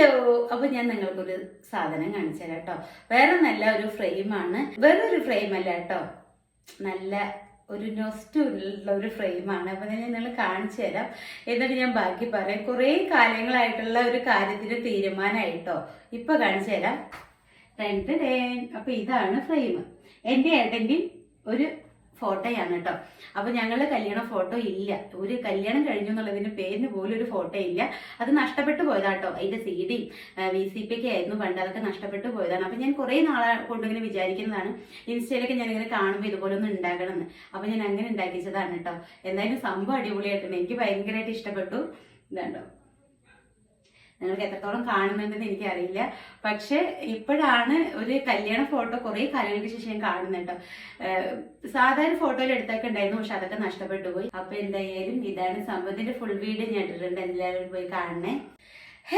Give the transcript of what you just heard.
Hello, അപ്പൊ ഞാൻ നിങ്ങൾക്കൊരു സാധനം കാണിച്ചു തരാം കേട്ടോ. വേറെ നല്ല ഒരു ഫ്രെയിമാണ്, വേറൊരു ഫ്രെയിം അല്ല കേട്ടോ, നല്ല ഒരു നൊസ്റ്റുള്ള ഒരു ഫ്രെയിമാണ്. അപ്പൊ ഞാൻ നിങ്ങൾ കാണിച്ചു തരാം, എന്നിട്ട് ഞാൻ ബാക്കി പറയാം. കുറേ കാലങ്ങളായിട്ടുള്ള ഒരു കാര്യത്തിന് തീരുമാനമായിട്ടോ, ഇപ്പൊ കാണിച്ചു തരാം. അപ്പൊ ഇതാണ് ഫ്രെയിം. എൻ്റെ ഏട്ടൻ്റെയും ഒരു ഫോട്ടോയാണ് കേട്ടോ. അപ്പൊ ഞങ്ങളുടെ കല്യാണ ഫോട്ടോ ഇല്ല, ഒരു കല്യാണം കഴിഞ്ഞു എന്നുള്ളതിന് പേരിന് പോലും ഒരു ഫോട്ടോ ഇല്ല. അത് നഷ്ടപ്പെട്ടു പോയതാട്ടോ. അതിന്റെ CD VCP ഒക്കെ ആയിരുന്നു പണ്ട്, അതൊക്കെ നഷ്ടപ്പെട്ടു പോയതാണ്. അപ്പൊ ഞാൻ കുറെ നാളെ കൊണ്ടിങ്ങനെ വിചാരിക്കുന്നതാണ്, ഇൻസ്റ്റയിലൊക്കെ ഞാനിങ്ങനെ കാണുമ്പോൾ ഇതുപോലെ ഒന്ന് ഉണ്ടാക്കണം എന്ന്. അപ്പൊ ഞാൻ അങ്ങനെ ഉണ്ടാക്കിച്ചതാണ് കേട്ടോ. എന്തായാലും സംഭവം അടിപൊളിയായിട്ടുണ്ട്, എനിക്ക് ഭയങ്കരമായിട്ട് ഇഷ്ടപ്പെട്ടു. ഇതുണ്ടോ, നിങ്ങൾക്ക് എത്രത്തോളം കാണുന്നുണ്ടെന്ന് എനിക്കറിയില്ല, പക്ഷെ ഇപ്പോഴാണ് ഒരു കല്യാണ ഫോട്ടോ കുറെ കാലങ്ങൾക്ക് ശേഷം ഞാൻ കാണുന്നത് കേട്ടോ. സാധാരണ ഫോട്ടോയിൽ എടുത്തൊക്കെ ഉണ്ടായിരുന്നു, പക്ഷെ അതൊക്കെ നഷ്ടപ്പെട്ടു പോയി. അപ്പൊ എന്തായാലും ഇതാണ് സംഭവത്തിന്റെ ഫുൾ വീഡിയോ ഞാൻ ഇട്ടിട്ടുണ്ട്, എല്ലാവരും പോയി കാണണേ.